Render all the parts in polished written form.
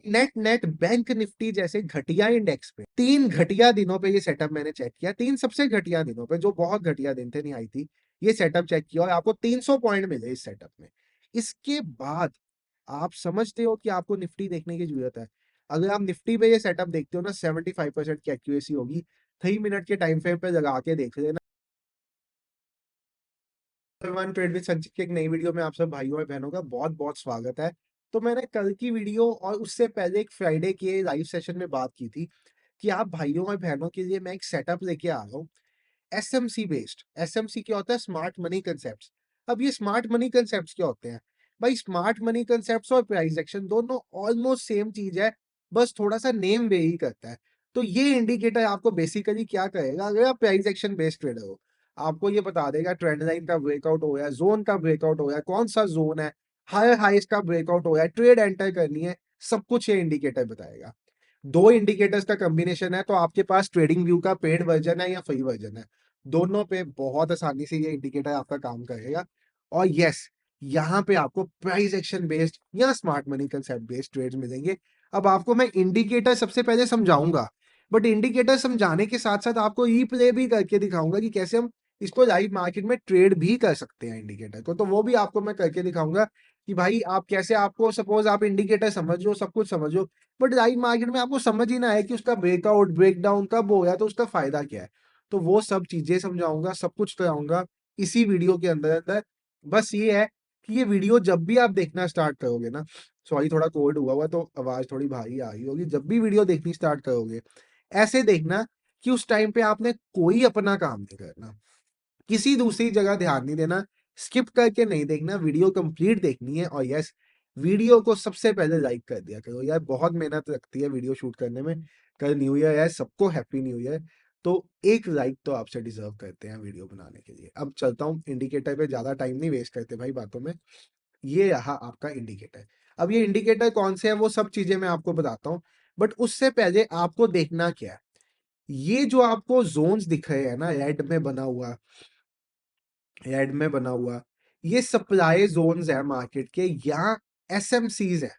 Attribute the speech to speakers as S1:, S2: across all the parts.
S1: Net net bank Nifty जैसे घटिया index पे 3 घटिया दिनों पे ये सेटअप मैंने चेक किया, 3 सबसे घटिया दिनों पे जो बहुत घटिया दिन थे, नहीं आई थी, ये सेटअप चेक किया और आपको 300 पॉइंट मिले इस सेटअप में। इसके बाद आप समझते हो कि आपको निफ्टी देखने की जरूरत है। अगर आप निफ्टी पे ये सेटअप देखते हो ना, 75% की एक्यूरेसी होगी। 3 मिनट के टाइम फ्रेम पे लगा के देख लेना। वन ट्रेड विद संचित की एक नई वीडियो में आप सब भाइयों और बहनों का बहुत बहुत स्वागत है। तो मैंने कल की वीडियो और उससे पहले एक फ्राइडे के लाइव सेशन में बात की थी कि आप भाइयों और बहनों के लिए मैं एक सेटअप लेके आ रहा हूँ, एसएमसी बेस्ड। एसएमसी क्या होता है? Smart money concept. अब ये स्मार्ट मनी कंसेप्ट क्या होते हैं? भाई स्मार्ट मनी कंसेप्ट और प्राइस एक्शन दोनों ऑलमोस्ट सेम चीज है, बस थोड़ा सा नेम वेरी करता है। तो ये इंडिकेटर आपको बेसिकली क्या करेगा? अगर आप प्राइस एक्शन बेस्ड ट्रेडर हो, आपको ये बता देगा ट्रेंड लाइन का ब्रेकआउट हो गया, जोन का ब्रेकआउट हो गया, कौन सा जोन है, हायर हाइस का ब्रेकआउट हो गया, ट्रेड एंटर करनी है, सब कुछ ये इंडिकेटर बताएगा। 2 इंडिकेटर्स का कॉम्बिनेशन है, तो आपके पास ट्रेडिंग व्यू का पेड वर्जन है या फ्री वर्जन है, दोनों पे बहुत आसानी से ये इंडिकेटर आपका काम करेगा। और यस, यहाँ पे आपको प्राइस एक्शन बेस्ड या smart money concept based trades मिलेंगे। अब आपको मैं इंडिकेटर सबसे पहले समझाऊंगा, बट इंडिकेटर समझाने के साथ साथ आपको ई प्ले भी करके दिखाऊंगा कि कैसे हम इसको लाइव मार्केट में ट्रेड भी कर सकते हैं इंडिकेटर को। तो वो भी आपको मैं करके दिखाऊंगा कि भाई आप कैसे, आपको सपोज आप इंडिकेटर समझो, सब कुछ समझो, बट लाइव मार्केट में आपको समझ ही ना है कि उसका ब्रेकआउट ब्रेकडाउन कब हो गया, तो उसका फायदा क्या है। तो वो सब चीजें समझाऊंगा, सब कुछ कराऊंगा इसी वीडियो के अंदर अंदर। बस ये है कि ये वीडियो जब भी आप देखना स्टार्ट करोगे ना, सॉरी थोड़ा कोल्ड हुआ हुआ तो आवाज थोड़ी भारी आ रही होगी, जब भी वीडियो देखनी स्टार्ट करोगे ऐसे देखना कि उस टाइम पे आपने कोई अपना काम नहीं करना, किसी दूसरी जगह ध्यान नहीं देना, स्किप करके नहीं देखना, वीडियो कंप्लीट देखनी है। और यस, वीडियो को सबसे पहले लाइक कर दिया करो यार, बहुत मेहनत लगती है वीडियो शूट करने में। कल न्यू ईयर है, सबको हैप्पी न्यू ईयर। तो एक लाइक तो आपसे डिजर्व करते हैं वीडियो बनाने के लिए। अब चलता हूँ इंडिकेटर पे, ज्यादा टाइम नहीं वेस्ट करते भाई बातों में। ये रहा आपका इंडिकेटर। अब ये इंडिकेटर कौन से है वो सब चीजें मैं आपको बताता हूँ, बट उससे पहले आपको देखना क्या है। ये जो आपको जोन्स दिख रहे हैं ना, रेड में बना हुआ, ये सप्लाई जोन्स है मार्केट के, यहाँ एसएमसीज है,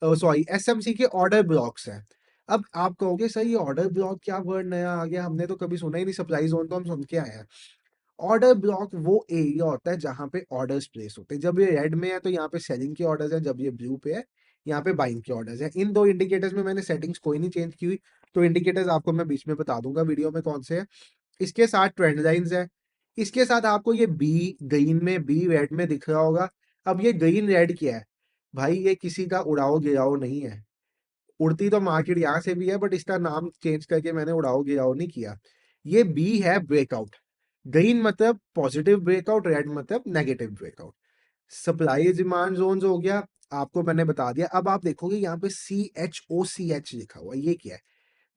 S1: सॉरी एसएमसी के ऑर्डर ब्लॉक्स हैं। अब आप कहोगे सर ये ऑर्डर ब्लॉक क्या वर्ड नया आ गया, हमने तो कभी सुना ही नहीं, सप्लाई जोन तो हम सुन के आए हैं। ऑर्डर ब्लॉक वो एरिया होता है जहां पे ऑर्डर्स प्लेस होते हैं। जब ये रेड में है तो यहाँ पे सेलिंग के ऑर्डर्स हैं, जब ये ब्लू पे है यहाँ पे बाइंग के ऑर्डर्स हैं। इन 2 इंडिकेटर्स में मैंने सेटिंग्स कोई नहीं चेंज की हुई, तो इंडिकेटर्स आपको मैं बीच में बता दूंगा वीडियो में कौन से हैं। इसके साथ ट्रेंड लाइंस है, इसके साथ आपको ये बी ग्रीन में, बी रेड में दिख रहा होगा। अब ये ग्रीन रेड क्या है भाई? ये किसी का उड़ाओ गिराओ नहीं है। उड़ती तो मार्केट यहाँ से भी है, बट इसका नाम चेंज करके मैंने उड़ाओ गिराओ नहीं किया। ये बी है ब्रेकआउट। ग्रीन मतलब पॉजिटिव ब्रेकआउट, रेड मतलब negative breakout. Supply demand zone हो गया, आपको मैंने बता दिया। अब आप देखोगे यहाँ पे CHOCH लिखा हुआ, ये क्या है?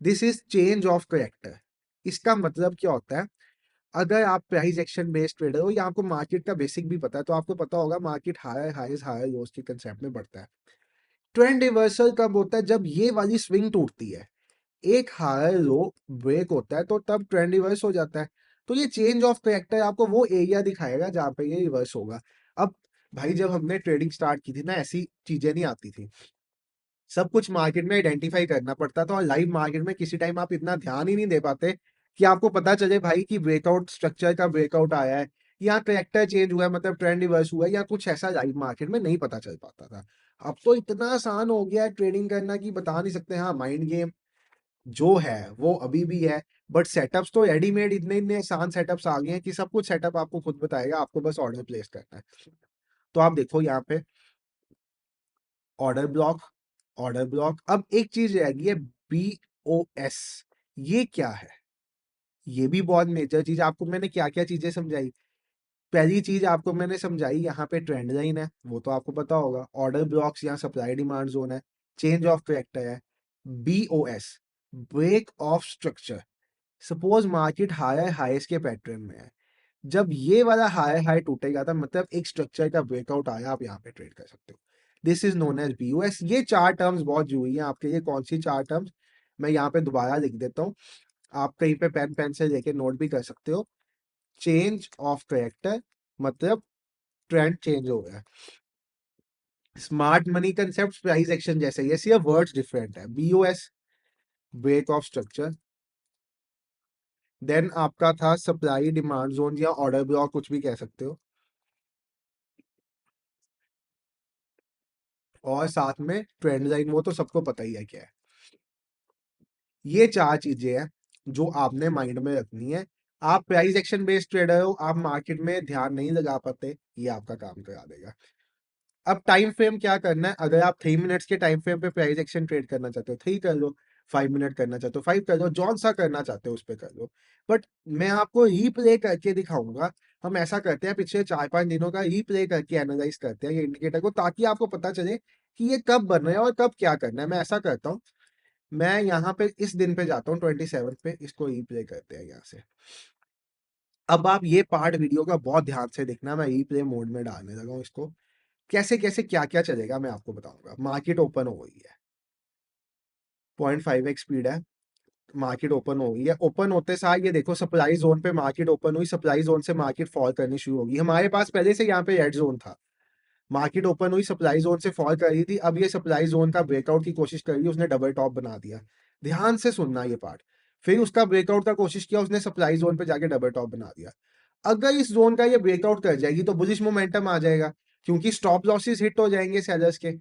S1: This is change of character. इसका मतलब क्या होता है? अगर आप प्राइस एक्शन बेस्ड ट्रेडर हो या आपको मार्केट का बेसिक भी पता है, तो आपको पता होगा market higher highs higher lows के कंसेप्ट में बढ़ता है। ट्रेंड रिवर्सल कब होता है? जब ये वाली स्विंग टूटती है, एक हायर लो ब्रेक होता है, तो तब ट्रेंड रिवर्स हो जाता है। तो ये चेंज ऑफ करेक्टर आपको वो एरिया दिखाएगा जहां पे ये रिवर्स होगा। अब भाई जब हमने ट्रेडिंग स्टार्ट की थी ना, ऐसी चीजें नहीं आती थी, सब कुछ मार्केट में आइडेंटिफाई करना पड़ता था। और लाइव मार्केट में किसी टाइम आप इतना ध्यान ही नहीं दे पाते कि आपको पता चले भाई कि ब्रेकआउट स्ट्रक्चर का ब्रेकआउट आया है या करेक्टर चेंज हुआ है, मतलब ट्रेंड रिवर्स हुआ है या कुछ ऐसा, लाइव मार्केट में नहीं पता चल पाता था। अब तो इतना आसान हो गया है ट्रेडिंग करना कि बता नहीं सकते। हाँ, माइंड गेम जो है वो अभी भी है, बट सेटअप्स तो रेडीमेड इतने इतने आसान सेटअप्स आ गए हैं कि सब कुछ सेटअप आपको खुद बताएगा, आपको बस ऑर्डर प्लेस करना है। तो आप देखो यहाँ पे ऑर्डर ब्लॉक, ऑर्डर ब्लॉक। अब एक चीज रहेगी है, BOS। ये क्या है? ये भी बहुत मेजर चीज। आपको मैंने क्या क्या चीजें समझाई? पहली चीज आपको मैंने समझाई, यहाँ पे ट्रेंड लाइन है, वो तो आपको पता होगा। ऑर्डर ब्लॉक्स, यहाँ सप्लाई डिमांड जोन है। चेंज ऑफ करेक्टर है। BOS, break of structure. Suppose market higher highs के पैटर्न में है, जब ये वाला हाई हाई टूटेगा था, मतलब एक स्ट्रक्चर का ब्रेकआउट आया, आप यहाँ पे ट्रेड कर सकते हो। This is known as BOS। ये 4 टर्म्स बहुत जरूरी है आपके लिए। कौन सी 4 टर्म्स? मैं यहाँ पे दोबारा लिख देता हूँ, आप कहीं पे पेन पेंसिल लेके नोट भी कर सकते हो। चेंज ऑफ करेक्टर मतलब ट्रेंड चेंज हो गया। Smart money concept, price action जैसे, ये सिर्फ वर्ड्स डिफरेंट है। BOS, break of structure. Then आपका था सप्लाई डिमांड जोन या ऑर्डर ब्लॉक, कुछ भी कह सकते हो। और साथ में ट्रेंड लाइन, वो तो सबको पता ही है क्या है। ये चार चीजें हैं जो आपने माइंड में रखनी है। आप प्राइस एक्शन बेस्ड ट्रेडर हो, आप मार्केट में ध्यान नहीं लगा पाते, ये आपका काम करा देगा। अब टाइम फ्रेम क्या करना है, अगर आप 3 मिनट्स के टाइम फ्रेम पे प्राइस एक्शन ट्रेड करना चाहते हो 3 कर लो, 5 मिनट करना चाहते हो 5 कर लो, जौन सा करना चाहते हो उस पर कर लो। बट मैं आपको रीप्ले करके दिखाऊंगा। हम ऐसा करते हैं, पिछले 4-5 दिनों का रीप्ले करके एनालाइज करते हैं ये इंडिकेटर को, ताकि आपको पता चले कि ये कब बन रहे हैं और कब क्या करना है। मैं ऐसा करता हूँ, मैं यहाँ पे इस दिन पे जाता हूँ 27 पे, इसको रीप्ले करते हैं यहाँ से। अब आप ये पार्ट वीडियो का बहुत ध्यान से देखना, मैं रीप्ले मोड में डालने लगा हूँ इसको। कैसे कैसे क्या क्या चलेगा मैं आपको बताऊंगा। मार्केट ओपन हो गई है, 0.5x स्पीड है, मार्केट ओपन हो गई है। ओपन होते सार ये देखो, सप्लाई जोन पे मार्केट ओपन हुई, सप्लाई जोन से मार्केट फॉल करनी शुरू होगी। हमारे पास पहले से यहाँ पे रेड जोन था, मार्केट ओपन हुई, सप्लाई जोन से फॉल कर रही थी। अब ये सप्लाई जोन का ब्रेकआउट की कोशिश कर रही है, उसने डबल टॉप बना दिया। ध्यान से सुनना ये पार्ट। फिर उसका ब्रेकआउट का कोशिश किया, उसने सप्लाई जोन पे जाके डबल टॉप बना दिया। अगर इस जोन का ये ब्रेकआउट कर जाएगी तो बुलिश मोमेंटम आ जाएगा, क्योंकि स्टॉप लॉसेस हिट हो जाएंगे सेलर्स के।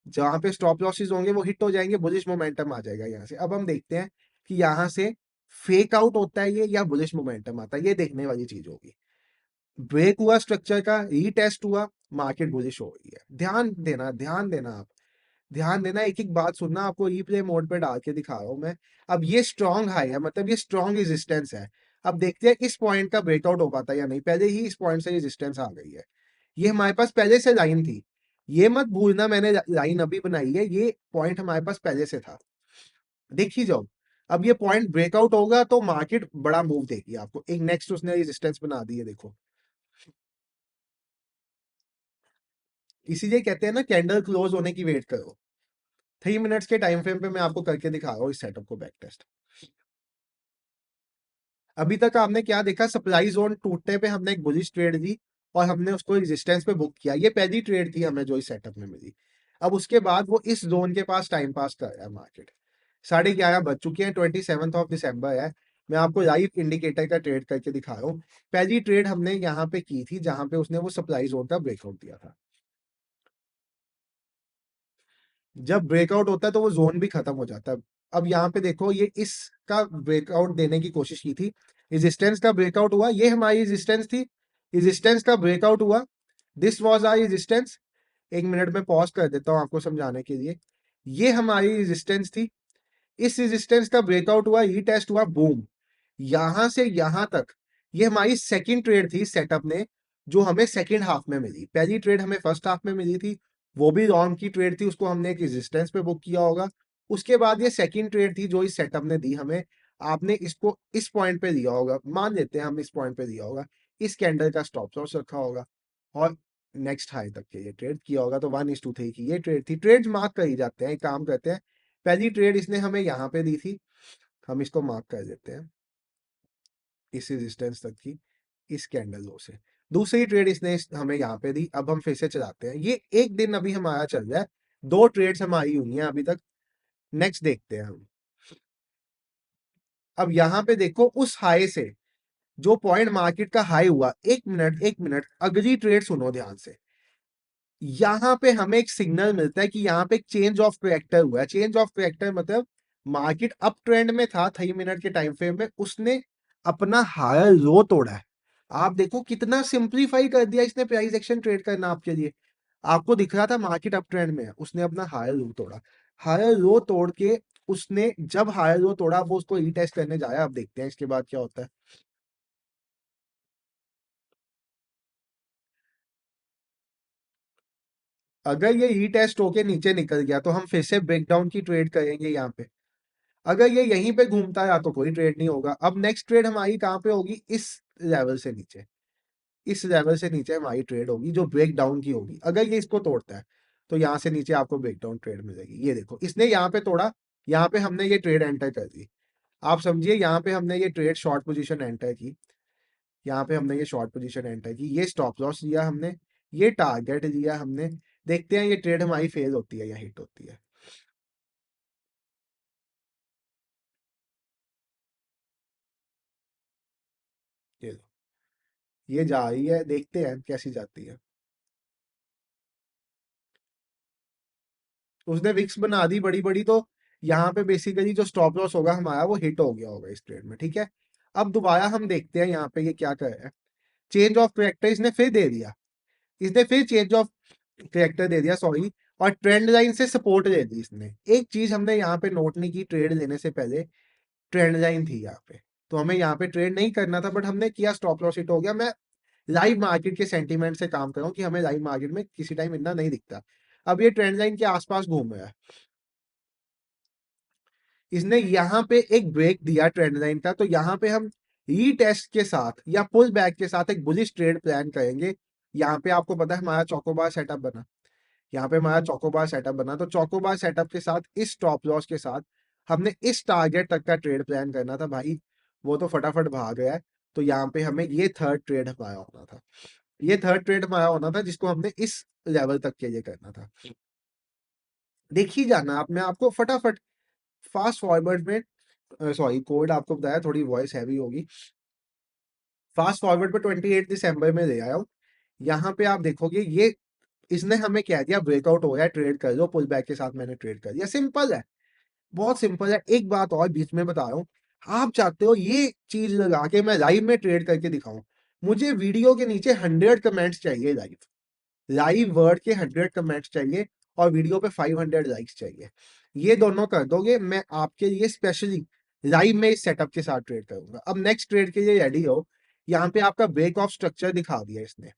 S1: जहां पे स्टॉप लॉसेस होंगे वो हिट हो जाएंगे, बुलिश मोमेंटम आ जाएगा यहाँ से। अब हम देखते हैं कि यहाँ से फेक आउट होता है ये या बुलिश मोमेंटम आता है, ये देखने वाली चीज होगी। ब्रेक हुआ स्ट्रक्चर का, रीटेस्ट हुआ, मार्केट बुलिश हो गई है। ध्यान देना, ध्यान देना आप, ध्यान देना, एक एक बात सुनना। आपको रीप्ले मोड पे डाल के दिखा रहा हूं मैं। अब ये स्ट्रॉन्ग हाई है, मतलब ये स्ट्रॉन्ग रेजिस्टेंस है। अब देखते हैं इस पॉइंट का ब्रेकआउट हो पाता है या नहीं। पहले ही इस पॉइंट से रेजिस्टेंस आ गई है, ये हमारे पास पहले से लाइन थी। ये मत भूलना, मैंने लाइन अभी बनाई है, ये पॉइंट हमारे पास पहले से था। देख ही जाओ, अब ये पॉइंट ब्रेकआउट होगा तो मार्केट बड़ा मूव देगी आपको। एक नेक्स्ट उसने रेजिस्टेंस बना दी है, देखो। इसीलिए कहते हैं ना, कैंडल क्लोज होने की वेट करो। 3 मिनट्स के टाइम फ्रेम पे मैं आपको करके दिखा रहा हूँ इस सेटअप को बैक टेस्ट। अभी तक आपने क्या देखा, सप्लाई जोन टूटने पे हमने एक बुलिश ट्रेड दी और हमने उसको रेजिस्टेंस पे बुक किया। ये पहली ट्रेड थी हमें जो इस सेटअप में मिली। अब उसके बाद वो इस जोन के पास टाइम पास कर रहा है मार्केट। 11:30 बज चुके हैं, 27 दिसंबर है। मैं आपको लाइव इंडिकेटर का ट्रेड करके दिखा रहा हूँ। पहली ट्रेड हमने यहाँ पे की थी, जहां पे उसने वो सप्लाई जोन का ब्रेकआउट दिया था। जब ब्रेकआउट होता है तो वो जोन भी खत्म हो जाता है। अब यहाँ पे देखो, ये इसका ब्रेकआउट देने की कोशिश की थी, रेजिस्टेंस का ब्रेकआउट हुआ, ये हमारी रेजिस्टेंस थी, रेजिस्टेंस का ब्रेकआउट हुआ, this was our resistance. 1 minute में पॉज कर देता हूँ आपको समझाने के लिए। ये हमारी रेजिस्टेंस थी, इस रेजिस्टेंस का ब्रेकआउट हुआ, ये टेस्ट हुआ, बूम। यहां से यहां तक ये हमारी सेकंड ट्रेड थी सेटअप ने, जो हमें सेकंड हाफ में मिली। पहली ट्रेड हमें फर्स्ट हाफ में मिली थी, वो भी लॉन्ग की ट्रेड थी, उसको हमने एक रेजिस्टेंस पे बुक किया होगा। उसके बाद ये सेकंड ट्रेड थी जो इस सेटअप ने दी हमें। आपने इसको इस पॉइंट पे दिया होगा, मान लेते हैं हम इस पॉइंट पे दिया होगा, इस कैंडल का स्टॉप लॉस रखा होगा और नेक्स्ट हाई तक के ये ट्रेड किया होगा। तो 1:3 की ये ट्रेड थी। ट्रेड मार्क कर ही जाते हैं, एक काम करते हैं, पहली ट्रेड इसने हमें यहाँ पे दी थी, हम इसको मार्क कर देते हैं इस रेजिस्टेंस तक की, इस कैंडल लो से। दूसरी ट्रेड इसने हमें यहाँ पे दी। अब हम फिर से चलाते हैं, ये एक दिन अभी हमारा चल रहा है, 2 ट्रेड्स हमारी हुई हैं अभी तक। नेक्स्ट देखते हैं हम। अब यहाँ पे देखो, उस हाई से जो पॉइंट मार्केट का हाई हुआ, 1 मिनट 1 मिनट, अगली ट्रेड सुनो ध्यान से। यहाँ पे हमें एक सिग्नल मिलता है कि यहाँ पे एक चेंज ऑफ करेक्टर हुआ है। चेंज ऑफ करेक्टर मतलब मार्केट अप ट्रेंड में था 3 मिनट के टाइम फ्रेम में, उसने अपना हायर लो तोड़ा है। आप देखो कितना सिंप्लीफाई कर दिया इसने प्राइस एक्शन ट्रेड करना आपके लिए। आपको दिख रहा था मार्केट अप ट्रेंड में है, उसने अपना हायर लो तोड़ा। हायर लो तोड़ के उसने जब हायर लो तोड़ा, वो उसको रीटेस्ट करने जाया। अब देखते हैं इसके बाद क्या होता है। अगर ये रीटेस्ट होके नीचे निकल गया तो हम फिर से ब्रेकडाउन की ट्रेड करेंगे यहाँ पे। अगर ये यहीं पे घूमता है तो कोई ट्रेड नहीं होगा। अब नेक्स्ट ट्रेड हमारी कहाँ पे होगी, इस लेवल से नीचे। इस लेवल से नीचे हमारी ट्रेड होगी जो ब्रेक डाउन की होगी। अगर ये इसको तोड़ता है तो यहाँ से नीचे आपको ब्रेक डाउन ट्रेड मिलेगी। ये देखो, इसने यहाँ पे तोड़ा, यहाँ पे हमने ये ट्रेड एंटर कर दी। आप समझिए, यहाँ पे हमने ये ट्रेड शॉर्ट पोजीशन एंटर की, यहाँ पे हमने ये शॉर्ट पोजीशन एंटर की, ये स्टॉप लॉस लिया हमने, ये टारगेट लिया हमने, देखते हैं ये ट्रेड हमारी फेल होती है या हिट होती है। ये लो, ये जा रही है, देखते हैं कैसी जाती है। उसने विक्स बना दी बड़ी बड़ी, तो यहाँ पे बेसिकली जो स्टॉप लॉस होगा हमारा वो हिट हो गया होगा इस ट्रेड में, ठीक है। अब दोबारा हम देखते हैं यहाँ पे ये क्या कर रहा है। चेंज ऑफ करेक्टर इसने फिर दे दिया, इसने फिर चेंज ऑफ करेक्टर दे दिया, सॉरी। और ट्रेंड लाइन से सपोर्ट दे दी इसने। एक चीज हमने यहाँ पे नोट नहीं की, ट्रेड लेने से पहले ट्रेंड लाइन थी यहाँ पे, तो हमें यहाँ पे ट्रेड नहीं करना था, बट हमने किया, स्टॉप लॉस हिट हो गया। मैं लाइव मार्केट के सेंटीमेंट से काम कर रहा हूँ कि हमें लाइव मार्केट में किसी टाइम इतना नहीं दिखता। अब ये ट्रेंड लाइन के आसपास घूम रहा है, इसने यहाँ पे एक ब्रेक दिया ट्रेंड लाइन का, तो यहाँ पे हम रीटेस्ट के साथ या पुल बैक के साथ एक बुलिश ट्रेड प्लान करेंगे। यहाँ पे आपको पता है हमारा चौकोबार सेटअप बना, यहाँ पे हमारा चौकोबार सेटअप बना, तो चौकोबार सेटअप के साथ इस स्टॉप लॉस के साथ हमने इस टारगेट तक का ट्रेड प्लान करना था भाई। वो तो फटाफट भाग गया है। तो यहाँ पे हमें ये थर्ड ट्रेड हमारा होना था, ये थर्ड ट्रेड हमारा होना था जिसको हमने इस लेवल तक के लिए करना था। देखिए जाना आप, मैं आपको फटाफट फास्ट फॉरवर्ड में, सॉरी कोड आपको बताया, थोड़ी वॉइस हैवी होगी। फास्ट फॉरवर्ड पे 28 दिसंबर में ले आया हूँ। यहाँ पे आप देखोगे ये, इसने हमें कह दिया ब्रेकआउट हो गया, ट्रेड कर लो, पुल बैक के साथ मैंने ट्रेड कर दिया। सिंपल है, बहुत सिंपल है। एक बात और बीच में बता रहा हूँ, आप चाहते हो ये चीज लगा के मैं लाइव में ट्रेड करके दिखाऊं, मुझे वीडियो के नीचे 100 कमेंट्स चाहिए लाइव, लाइव वर्ड के 100 कमेंट्स चाहिए, और वीडियो पे 500 लाइक्स चाहिए। ये दोनों कर दोगे, मैं आपके लिए स्पेशली लाइव में इस सेटअप के साथ ट्रेड करूंगा। अब नेक्स्ट ट्रेड के लिए रेडी हो। यहाँ पे आपका ब्रेक ऑफ स्ट्रक्चर दिखा दिया इसने,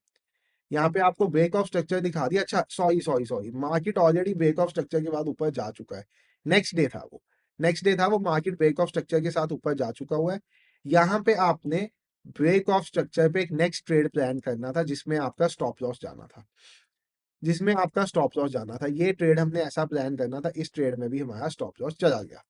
S1: यहाँ पे आपको ब्रेक ऑफ स्ट्रक्चर दिखा दिया। अच्छा sorry sorry sorry, market already break of structure के बाद ऊपर जा चुका है। नेक्स्ट डे था वो, नेक्स्ट डे था वो, मार्केट ब्रेक ऑफ स्ट्रक्चर के साथ ऊपर जा चुका हुआ है। यहाँ पे आपने ब्रेक ऑफ स्ट्रक्चर पे एक नेक्स्ट ट्रेड प्लान करना था, जिसमें आपका स्टॉप लॉस जाना था, जिसमें आपका स्टॉप लॉस जाना था। ये ट्रेड हमने ऐसा प्लान करना था, इस ट्रेड में भी हमारा स्टॉप लॉस चला गया।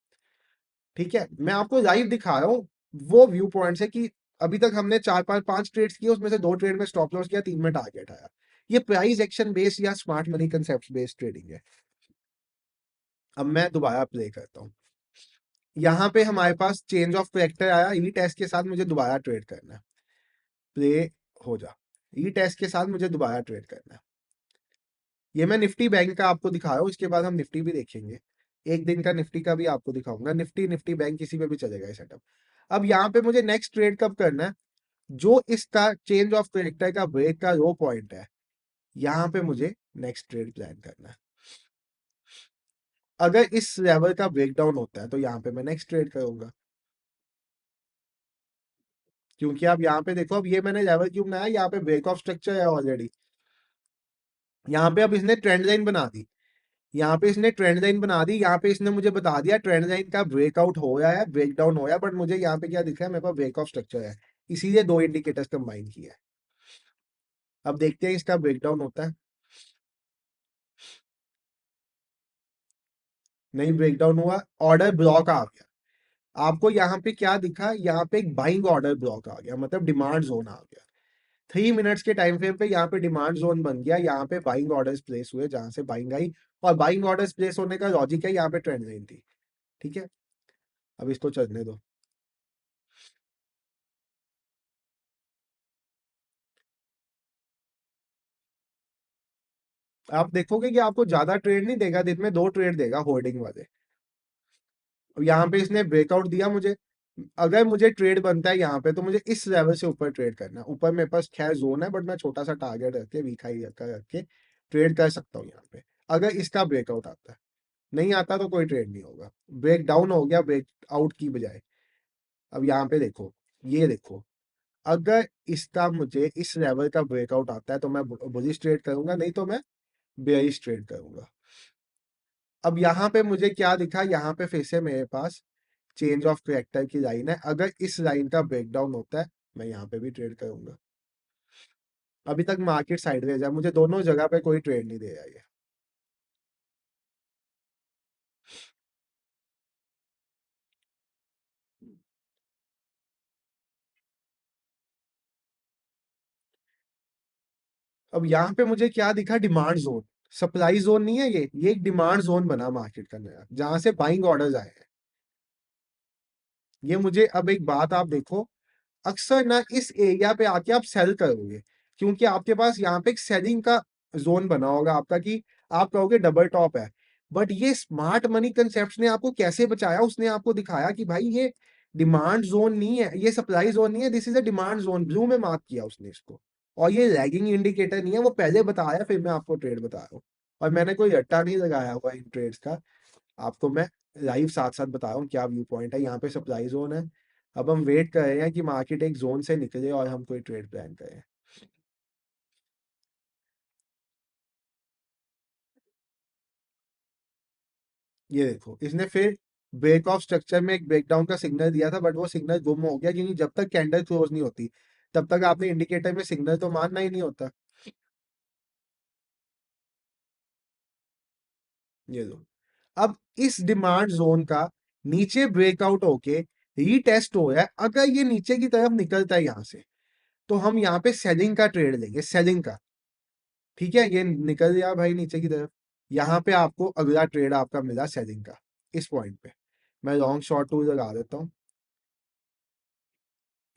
S1: ठीक है, मैं आपको लाइव दिखा रहा हूँ वो व्यू पॉइंट से कि अभी तक हमने चार पांच पांच ट्रेड्स किए, उसमें से दो ट्रेड में स्टॉप लॉस किया, तीन में टारगेट आया। ये प्राइस एक्शन बेस्ड या smart money concept based trading है। अब मैं दोबारा प्ले करता हूँ। यहाँ पे हमारे पास चेंज ऑफ करेक्टर आया, ई टेस्ट के साथ मुझे दोबारा ट्रेड करना है। प्ले हो जा, ई टेस्ट के साथ मुझे दोबारा ट्रेड करना है। ये मैं निफ्टी बैंक का आपको दिखा रहा हूँ, इसके बाद हम निफ्टी भी देखेंगे। एक दिन का निफ्टी का भी आपको दिखाऊंगा, निफ्टी निफ्टी बैंक किसी पे भी चलेगा ये सेटअप। अब यहाँ पे मुझे नेक्स्ट ट्रेड कब करना है, जो इसका चेंज ऑफ करेक्टर का ब्रेक का लो पॉइंट है, यहाँ पे मुझे नेक्स्ट ट्रेड प्लान करना है। अगर इस लेवल का ब्रेकडाउन होता है तो यहाँ पे मैं नेक्स्ट ट्रेड करूंगा, क्योंकि आप यहाँ पे देखो, अब ये मैंने लेवल क्यों बनाया, यहाँ पे ब्रेक ऑफ स्ट्रक्चर है ऑलरेडी। यहाँ पे अब इसने ट्रेंड लाइन बना दी, यहाँ पे इसने ट्रेंड लाइन बना दी, यहाँ पे इसने मुझे बता दिया ट्रेंड लाइन का ब्रेकआउट हो रहा है, ब्रेकडाउन हो रहा है, बट मुझे यहाँ पे क्या दिख रहा है, मेरे पास ब्रेक ऑफ स्ट्रक्चर है, इसीलिए दो इंडिकेटर्स कंबाइन किया है। अब देखते हैं इसका ब्रेकडाउन होता है। नहीं ब्रेकडाउन हुआ, ऑर्डर ब्लॉक आ गया। आपको यहाँ पे क्या दिखा, यहाँ पे एक बाइंग ऑर्डर ब्लॉक आ गया, मतलब डिमांड जोन आ गया। 3 मिनट्स के टाइम फ्रेम पे यहाँ पे डिमांड जोन बन गया, यहाँ पे बाइंग ऑर्डर्स प्लेस हुए, जहां से बाइंग आई। और बाइंग ऑर्डर्स प्लेस होने का लॉजिक है, यहाँ पे ट्रेंड लाइन थी। ठीक है, अब इसको चलने दो। आप देखोगे कि आपको ज्यादा ट्रेड नहीं देगा, दिन में दो ट्रेड देगा होर्डिंग वाले। अब यहाँ पे इसने ब्रेकआउट दिया मुझे, अगर मुझे ट्रेड बनता है यहाँ पे, तो मुझे इस लेवल से ऊपर ट्रेड करना है। ऊपर मेरे पास खैर जोन है, बट मैं छोटा सा टारगेट रख के, वीक हाई रख के ट्रेड कर सकता हूँ यहाँ पे, अगर इसका ब्रेकआउट आता है। नहीं आता तो कोई ट्रेड नहीं होगा, ब्रेक डाउन हो गया ब्रेक आउट की बजाय। अब यहाँ पे देखो, ये देखो, अगर इसका मुझे इस लेवल का ब्रेकआउट आता है तो मैं बुलिश ट्रेड करूंगा, नहीं तो मैं बेयरिश ट्रेड करूंगा। अब यहाँ पे मुझे क्या दिखा, यहाँ पे फिर से मेरे पास चेंज ऑफ करेक्टर की लाइन है, अगर इस लाइन का ब्रेकडाउन होता है मैं यहाँ पे भी ट्रेड करूंगा। अभी तक मार्केट साइडवेज है, मुझे दोनों जगह पे कोई ट्रेड नहीं दे रहा है। अब यहाँ पे मुझे क्या दिखा, डिमांड जोन। सप्लाई जोन नहीं है ये एक डिमांड जोन बना मार्केट का नया, जहां से बाइंग ऑर्डर्स आए हैं। ये मुझे अब एक बात आप देखो, अक्सर ना इस एरिया पे आके आप सेल करोगे, क्योंकि आपके पास यहाँ पे एक सेलिंग का जोन बना होगा आपका, कि आप कहोगे डबल टॉप है। बट ये स्मार्ट मनी कंसेप्ट ने आपको कैसे बचाया, उसने आपको दिखाया कि भाई ये डिमांड जोन नहीं है, ये सप्लाई जोन नहीं है, this is a demand zone, blue में मार्क किया उसने इसको। और ये लैगिंग इंडिकेटर नहीं है, वो पहले बताया फिर मैं आपको ट्रेड बता रहा हूँ। और मैंने कोई रट्टा नहीं लगाया हुआ इन ट्रेड्स का, आपको मैं लाइव साथ साथ बता रहा हूँ क्या व्यू पॉइंट है। यहाँ पे सप्लाई जोन है, अब हम वेट कर रहे हैं कि मार्केट एक जोन से निकले और हम कोई ट्रेड प्लान करें। ये देखो इसने फिर ब्रेक ऑफ स्ट्रक्चर में एक ब्रेकडाउन का सिग्नल दिया था, बट वो सिग्नल गुम हो गया, क्योंकि जब तक कैंडल क्लोज नहीं होती तब तक आपने इंडिकेटर में सिग्नल तो मानना ही नहीं होता। ये लो, अब इस डिमांड जोन का नीचे ब्रेकआउट होके रीटेस्ट हो रहा है, अगर ये नीचे की तरफ निकलता है यहाँ से, तो हम यहाँ पे सेलिंग का ट्रेड लेंगे, सेलिंग का। ठीक है, ये निकल गया भाई नीचे की तरफ, यहाँ पे आपको अगला ट्रेड आपका मिला सेलिंग का, इस पॉइंट पे मैं लॉन्ग शॉर्ट टूल लगा देता हूँ।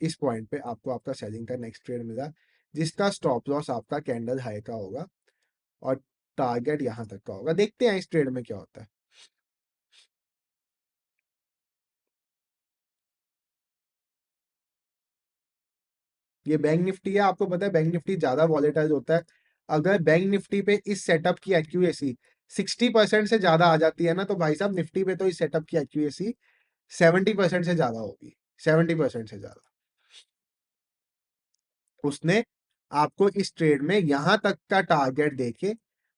S1: इस पॉइंट पे आपको आपका सेलिंग का नेक्स्ट ट्रेड मिला, जिसका स्टॉप लॉस आपका कैंडल हाई का होगा और टारगेट यहाँ तक का होगा। देखते हैं इस ट्रेड में क्या होता है। ये बैंक निफ्टी है, आपको पता है बैंक निफ्टी ज्यादा वॉलेटाइल होता है। अगर बैंक निफ्टी पे इस सेटअप की एक्यूरेसी 60% से ज्यादा आ जाती है ना, तो भाई साहब निफ्टी पे तो इस सेटअप की एक्यूरेसी 70% से ज्यादा होगी, 70% से ज्यादा। उसने आपको इस ट्रेड में यहां तक का टारगेट देके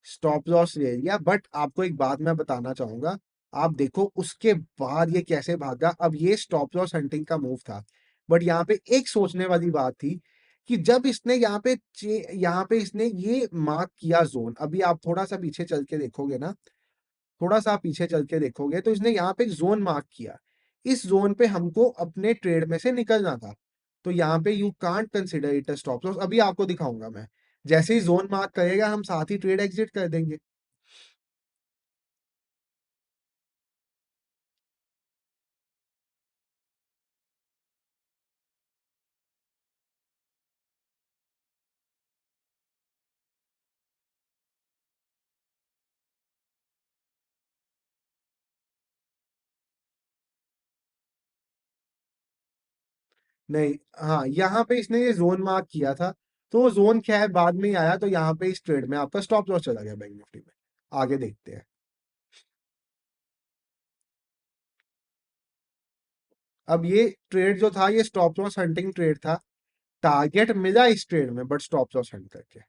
S1: स्टॉप लॉस ले लिया। बट आपको एक बात मैं बताना चाहूंगा, आप देखो उसके बाद ये कैसे भागा। अब ये स्टॉप लॉस हंटिंग का मूव था, बट यहाँ पे एक सोचने वाली बात थी कि जब इसने यहाँ पे इसने ये मार्क किया जोन, अभी आप थोड़ा सा पीछे चल के देखोगे ना, थोड़ा सा आप पीछे चल के देखोगे तो इसने यहाँ पे एक जोन मार्क किया। इस जोन पे हमको अपने ट्रेड में से निकलना था, तो यहाँ पे you can't consider it a stop loss. अभी आपको दिखाऊंगा मैं, जैसे ही जोन मार्क करेगा हम साथ ही ट्रेड एग्जिट कर देंगे। नहीं, हाँ यहाँ पे इसने ये जोन मार्क किया था, तो वो जोन क्या है बाद में ही आया, तो यहाँ पे इस ट्रेड में आपका स्टॉप लॉस चला गया बैंक निफ्टी में। आगे देखते हैं। अब ये ट्रेड जो था ये स्टॉप लॉस हंटिंग ट्रेड था, टारगेट मिला इस ट्रेड में बट स्टॉप लॉस हंट करके।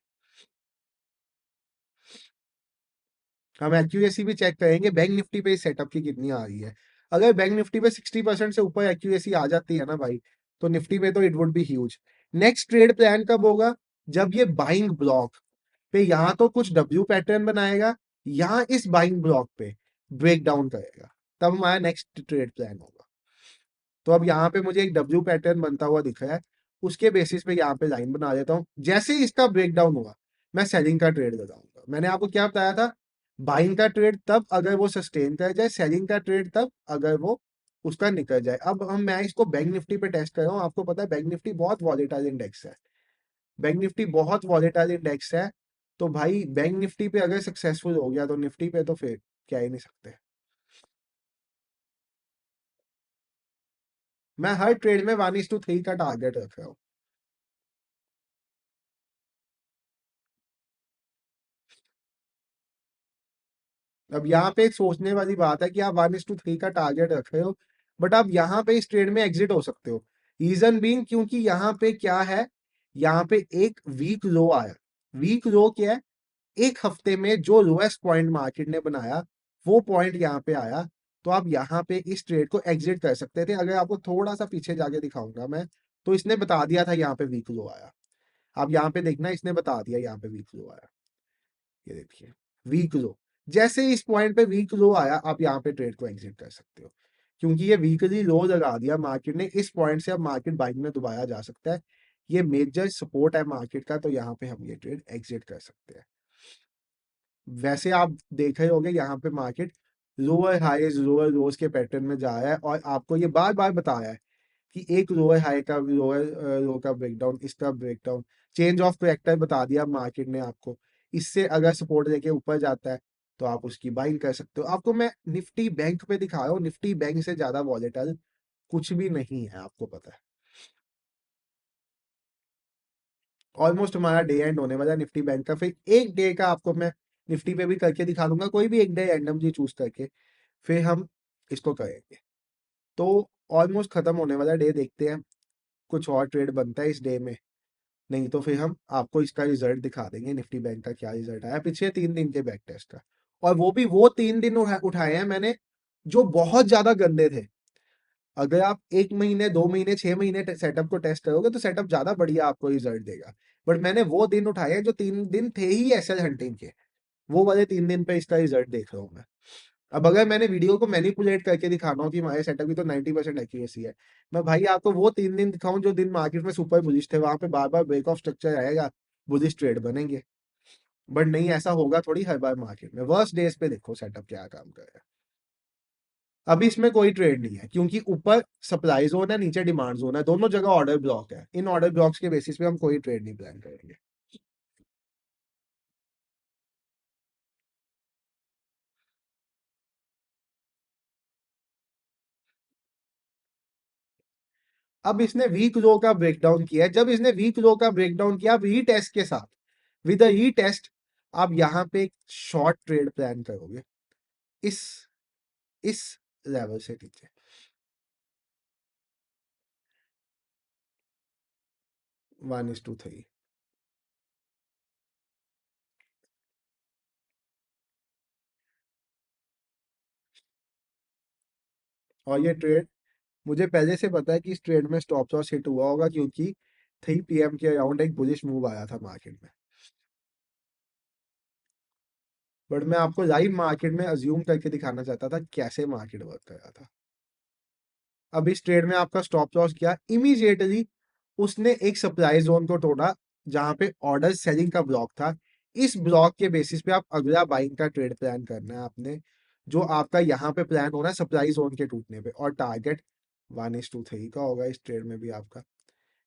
S1: हम एक्यूरेसी भी चेक करेंगे बैंक निफ्टी पे इस सेटअप की कितनी आ रही है। अगर बैंक निफ्टी पे 60% से ऊपर एक्यूरेसी आ जाती है ना भाई, तो निफ्टी पे तो it would be huge. Next trade plan कब होगा, जब ये बाइंग ब्लॉक पे यहाँ तो कुछ डब्ल्यू पैटर्न बनाएगा, यहाँ इस बाइंग ब्लॉक पे ब्रेक डाउन करेगा, तब हमारा नेक्स्ट ट्रेड प्लान होगा। तो अब यहाँ पे मुझे एक डब्ल्यू पैटर्न बनता हुआ दिख रहा है, उसके बेसिस पे यहाँ पे लाइन बना देता हूँ। जैसे ही इसका ब्रेकडाउन होगा मैं सेलिंग का ट्रेड लगाऊंगा। मैंने आपको क्या बताया था, बाइंग का ट्रेड तब अगर वो सस्टेन कर जाए, सेलिंग का ट्रेड तब अगर वो उसका निकल जाए। अब मैं इसको बैंक निफ्टी पे टेस्ट कर रहा हूँ। आपको पता है बैंक निफ्टी बहुत वॉलेटाइल इंडेक्स है, बैंक निफ्टी बहुत वॉलेटाइल इंडेक्स है। तो भाई बैंक निफ्टी पे अगर सक्सेसफुल हो गया तो निफ्टी पे तो फिर क्या ही नहीं सकते। मैं हर ट्रेड में 1:3 का टारगेट रख रहा हूँ। अब यहाँ पे एक सोचने वाली बात है कि आप 1:3 का टारगेट रख रहे हो, बट आप यहाँ पे इस ट्रेड में एग्जिट हो सकते हो। रीजन बीइंग, क्योंकि यहाँ पे क्या है, यहाँ पे एक वीक लो आया। वीक लो क्या है, एक हफ्ते में जो लोएस्ट पॉइंट मार्केट ने बनाया वो पॉइंट यहाँ पे आया। तो आप यहाँ पे इस ट्रेड को एग्जिट कर सकते थे। अगर आपको थोड़ा सा पीछे जाके दिखाऊंगा मैं, तो इसने बता दिया था यहाँ पे वीक लो आया। आप यहाँ पे देखना, इसने बता दिया यहाँ पे वीक लो आया। ये देखिए वीक लो, जैसे इस पॉइंट पे वीक लो आया आप यहाँ पे ट्रेड को एग्जिट कर सकते हो, क्योंकि ये वीकली लो लगा दिया मार्केट ने। इस पॉइंट से अब मार्केट बाइंग में दोबारा जा सकता है, ये मेजर सपोर्ट है मार्केट का, तो यहाँ पे हम ये ट्रेड एग्जिट कर सकते हैं। वैसे आप देख रहे होंगे यहाँ पे मार्केट लोअर हाईज लोअर लोज के पैटर्न में जा रहा है, और आपको ये बार बार बताया है कि एक लोअर हाई का लोअर लो का ब्रेकडाउन, इसका ब्रेकडाउन, चेंज ऑफ करेक्टर बता दिया मार्केट ने आपको। इससे अगर सपोर्ट लेके ऊपर जाता है तो आप उसकी बाइंग कर सकते हो। आपको मैं निफ्टी बैंक पे दिखा रहा हूँ, निफ्टी बैंक से ज्यादा वॉलेटाइल कुछ भी नहीं है, आपको पता है। ऑलमोस्ट हमारा डे एंड होने वाला है निफ्टी बैंक का, फिर एक डे का आपको मैं निफ्टी पे भी करके दिखा दूंगा, कोई भी एक डे रैंडमली चूज करके फिर हम इसको करेंगे। तो ऑलमोस्ट खत्म होने वाला डे, देखते हैं कुछ और ट्रेड बनता है इस डे में, नहीं तो फिर हम आपको इसका रिजल्ट दिखा देंगे निफ्टी बैंक का क्या रिजल्ट आया पिछले 3 दिन के बैक टेस्ट का। और वो भी वो 3 दिन उठाए हैं मैंने जो बहुत ज्यादा गंदे थे। अगर आप 1 महीने 2 महीने 6 महीने सेटअप को टेस्ट करोगे तो सेटअप ज्यादा बढ़िया आपको रिजल्ट देगा। बट मैंने वो दिन उठाए हैं जो 3 दिन थे ही एसएल हंटिंग के, वो वाले 3 दिन पे इसका रिजल्ट देख रहा हूँ मैं। अब अगर मैंने वीडियो को मैनिपुलेट करके दिखाना हो कि हमारे सेटअप की तो 90% एक्यूरेसी है, मैं भाई आपको वो 3 दिन दिखाऊं जो दिन मार्केट में सुपर बुलिश थे, वहां पे बार बार ब्रेक ऑफ स्ट्रक्चर आएगा, बुलिश ट्रेड बनेंगे। बट नहीं, ऐसा होगा थोड़ी हर बार मार्केट में। वर्स्ट डेज पे देखो सेटअप क्या काम कर रहा है। अभी इसमें कोई ट्रेड नहीं है क्योंकि ऊपर सप्लाई जोन है, नीचे डिमांड जोन है, दोनों जगह ऑर्डर ब्लॉक है। इन ऑर्डर ब्लॉक्स के बेसिस पे हम कोई ट्रेड नहीं प्लान करेंगे। अब इसने वीक लो का ब्रेकडाउन किया है, जब इसने वीक लो का ब्रेकडाउन किया रीटेस्ट के साथ, विद रीटेस्ट आप यहाँ पे एक शॉर्ट ट्रेड प्लान करोगे इस इस लेवल से नीचे। 1:3। और ये ट्रेड मुझे पहले से पता है कि इस ट्रेड में स्टॉप लॉस हिट हुआ होगा क्योंकि 3 PM के अराउंड एक बुलिश मूव आया था मार्केट में। बट मैं आपको लाइव मार्केट में अज्यूम करके दिखाना चाहता था कैसे मार्केट वर्क कर रहा था। अब इस ट्रेड में आपका स्टॉप लॉस किया इमीडिएटली, उसने एक सप्लाई जोन को तोड़ा जहां पे ऑर्डर सेलिंग का ब्लॉक था। इस ब्लॉक के बेसिस पे आप अगला बाइंग का ट्रेड प्लान करना है आपने, जो आपका यहाँ पे प्लान होना है सप्लाई जोन के टूटने पे, और टारगेट 1:3 का होगा इस ट्रेड में भी आपका।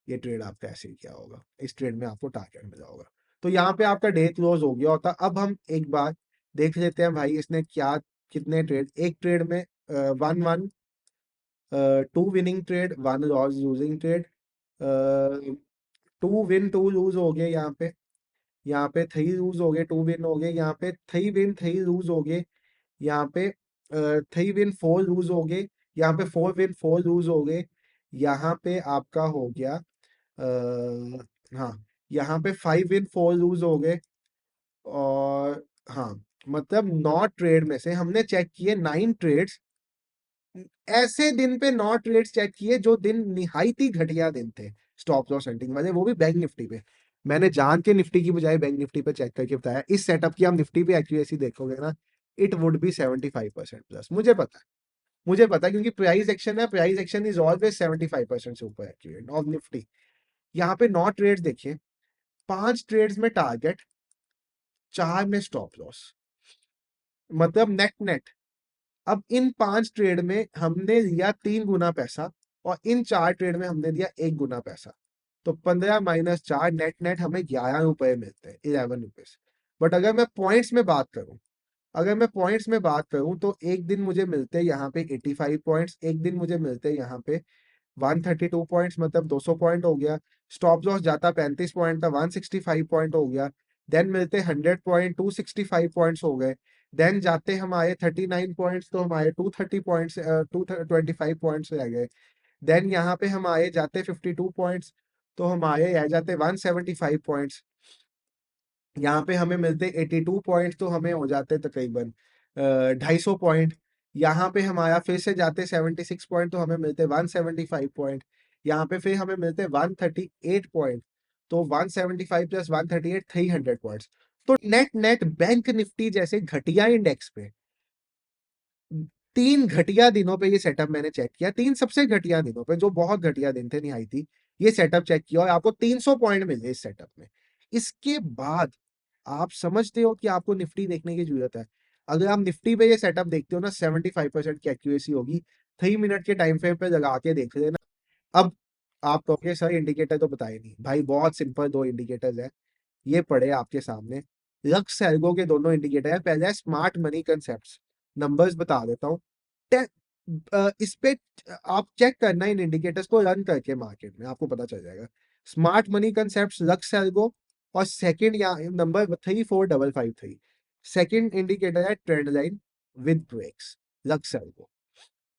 S1: ये ट्रेड आपका ऐसे ही किया होगा, इस ट्रेड में आपको टारगेट मिला होगा। तो यहाँ पे आपका डे क्लोज हो गया होता। अब हम एक बार देख लेते हैं भाई इसने क्या, कितने ट्रेड एक ट्रेड में, one one, two winning trade, one loss losing trade, 2 win 2 lose हो गए यहाँ पे, यहाँ पे 3 लूज हो गए 2 विन हो गए, यहाँ पे 3 विन 3 लूज हो गए, यहाँ पे 3 विन 4 लूज हो गए, यहाँ पे 4 विन 4 लूज हो गए, यहाँ पे आपका हो गया हाँ, यहाँ पे 5 विन 4 लूज हो गए। और हाँ, मतलब 9 ट्रेड में से हमने चेक किए 9 ट्रेड्स, ऐसे दिन पे 9 ट्रेड्स चेक किए जो दिन निहायती घटिया दिन थे स्टॉप लॉस हंटिंग वाले, वो भी बैंक निफ्टी पे। मैंने जान के निफ्टी की बजाय बैंक निफ्टी पे चेक करके बताया इस सेटअप की आप निफ्टी पे एक्यूरेसी देखोगे ना, इट वुड बी 75% प्लस। मुझे पता है, मुझे पता है क्योंकि प्राइस एक्शन है, प्राइस एक्शन इज ऑलवेज 75% से ऊपर एक्यूरेट ऑफ निफ्टी। यहाँ पे 9 ट्रेड्स देखिए, 5 ट्रेड्स में टारगेट, 4 में स्टॉप लॉस, मतलब नेट नेट। अब इन 5 ट्रेड में हमने लिया 3 गुना पैसा, और इन 4 ट्रेड में हमने दिया 1 गुना पैसा। तो 15 - 4 नेट नेट हमें 11 रुपए मिलते हैं, 11 रुपीज। बट अगर मैं पॉइंट्स में बात करूं, अगर मैं पॉइंट्स में बात करूं तो एक दिन मुझे मिलते हैं यहाँ पे 85 पॉइंट्स, एक दिन मुझे मिलते हैं यहाँ पे 132 पॉइंट्स, मतलब 200 पॉइंट हो गया। स्टॉप लॉस जाता 35 पॉइंट था, 165 पॉइंट हो गया। देन मिलते 100 पॉइंट, 265 पॉइंट्स हो गए। देन जाते हमारे 39 पॉइंट्स, तो हमारे 230 पॉइंट्स, 225 पॉइंट्स रह गए। देन यहाँ पे हम आए जाते 52 पॉइंट्स, तो हमारे रह जाते 175 पॉइंट्स। यहाँ पे हमें मिलते 82 पॉइंट, तो हमें हो जाते तकरीबन 250 पॉइंट। यहाँ पे हमारा फिर से जाते 76 पॉइंट, तो हमें मिलते 175 पॉइंट। यहाँ पे फिर हमें मिलते 138 पॉइंट, तो 175 + 138, 300 पॉइंट्स। तो नेट नेट बैंक निफ्टी जैसे घटिया इंडेक्स पे 3 घटिया दिनों पे ये सेटअप मैंने चेक किया, 3 सबसे घटिया दिनों पे जो बहुत घटिया दिन थे निहायती, ये सेटअप चेक किया और आपको 300 पॉइंट मिले इस सेटअप में। इसके बाद आप समझते हो कि आपको निफ्टी देखने की जरूरत है। अगर आप निफ्टी पे ये सेटअप देखते हो ना, 75% की एक्यूरेसी होगी। 3 मिनट के टाइम फ्रेम पे लगा के देख लेना। अब आप कहोगे सर इंडिकेटर तो बताए नहीं। भाई बहुत सिंपल 2 इंडिकेटर्स है, ये पड़े आपके सामने। लक्स सेल्गो के दोनों इंडिकेटर है। पहले है स्मार्ट मनी कंसेप्ट, नंबर्स बता देता हूँ। इस पे आप चेक करना इन इंडिकेटर्स को रन करके मार्केट में, आपको पता चल जाएगा। Smart money concept LuxAlgo, और सेकंड या नंबर 34553, सेकंड इंडिकेटर है trend line with breaks, LuxAlgo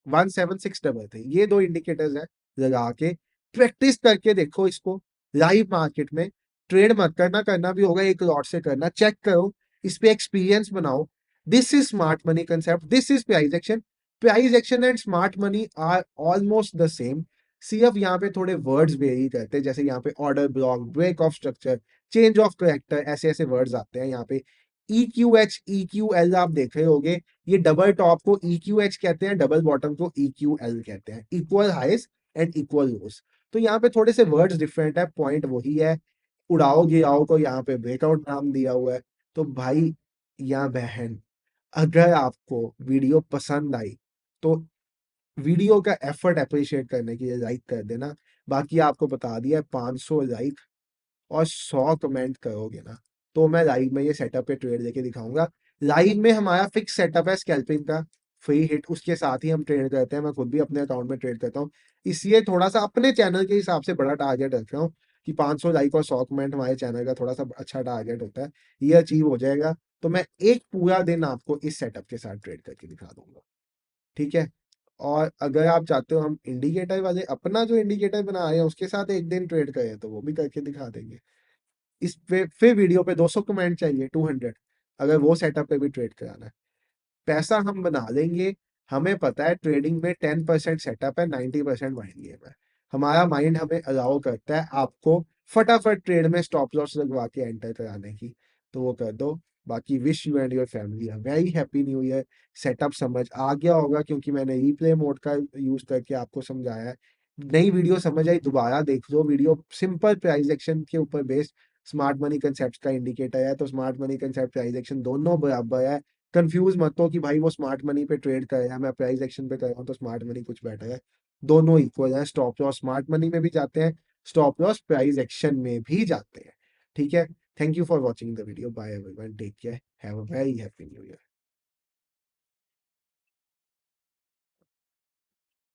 S1: 17633। ये 2 इंडिकेटर्स है, लगा के प्रैक्टिस करके देखो इसको लाइव मार्केट में। ट्रेड मत करना, करना भी होगा एक लॉट से करना, चेक करो, इस पे एक्सपीरियंस बनाओ। This is smart money concept, this is price action. Price action and smart money are almost the same, सिर्फ यहाँ पे थोड़े वर्ड्स वेरी करते हैं। जैसे यहाँ पे order block, break of structure, change of character, ऐसे ऐसे वर्ड्स आते हैं यहाँ पे। EQH EQL आप देख रहे होगे, ये डबल टॉप को EQH कहते हैं, डबल बॉटम को EQL कहते हैं, इक्वल हाइस एंड इक्वल लोस। तो यहाँ पे थोड़े से वर्ड्स डिफरेंट है, पॉइंट वही है। उड़ाओ गिराओ को यहाँ पे ब्रेकआउट नाम दिया हुआ है। तो भाई या बहन, अगर आपको वीडियो पसंद आई तो वीडियो का एफर्ट अप्रिशिएट करने के लिए लाइक कर देना। बाकी आपको बता दिया है, 500 लाइक और 100 कमेंट करोगे ना, तो मैं लाइव में ये सेटअप पे ट्रेड लेके दिखाऊंगा। लाइव में हमारा फिक्स सेटअप है स्कैल्पिंग का, फ्री हिट, उसके साथ ही हम ट्रेड करते हैं। मैं खुद भी अपने अकाउंट में ट्रेड करता हूँ, इसलिए थोड़ा सा अपने चैनल के हिसाब से बड़ा टारगेट रख रहा हूँ कि 500 लाइक और 100 कमेंट हमारे चैनल का थोड़ा सा अच्छा टारगेट होता है। ये अचीव हो जाएगा तो मैं एक पूरा दिन आपको इस सेटअप के साथ ट्रेड करके दिखा दूंगा, ठीक है। और अगर आप चाहते हो हम इंडिकेटर वाले अपना जो इंडिकेटर बना रहे हैं उसके साथ एक दिन ट्रेड करें, तो वो भी करके दिखा देंगे। इस पे फिर वीडियो पे 200 कमेंट चाहिए, 200, अगर वो सेटअप पे भी ट्रेड कराना है। पैसा हम बना लेंगे। हमें पता है ट्रेडिंग में 10% सेटअप है, 90% माइंड गेम है। हमारा माइंड हमें अलाउ करता है आपको फटाफट ट्रेड में स्टॉप लॉस लगवा के एंटर कराने की, तो वो कर दो। बाकी wish you and your family a very happy new year. Setup समझ आ गया होगा क्योंकि मैंने रीप्ले मोड का यूज करके आपको समझाया है। नई वीडियो समझ आई, दोबारा देख लो वीडियो, सिंपल प्राइस एक्शन के ऊपर बेस्ड स्मार्ट मनी कंसेप्ट का इंडिकेटर है। तो smart money concept price action दोनों बराबर है। कंफ्यूज मत हो कि भाई वो स्मार्ट मनी पे ट्रेड कर रहा है, मैं प्राइस एक्शन पे कर रहा हूँ तो स्मार्ट मनी कुछ बेटर है। दोनों इक्वल है, स्टॉप लॉस स्मार्ट मनी में भी जाते हैं, स्टॉप लॉस प्राइस एक्शन में भी जाते हैं, ठीक है। Thank you for watching the video, bye everyone, take care, have a very happy new year.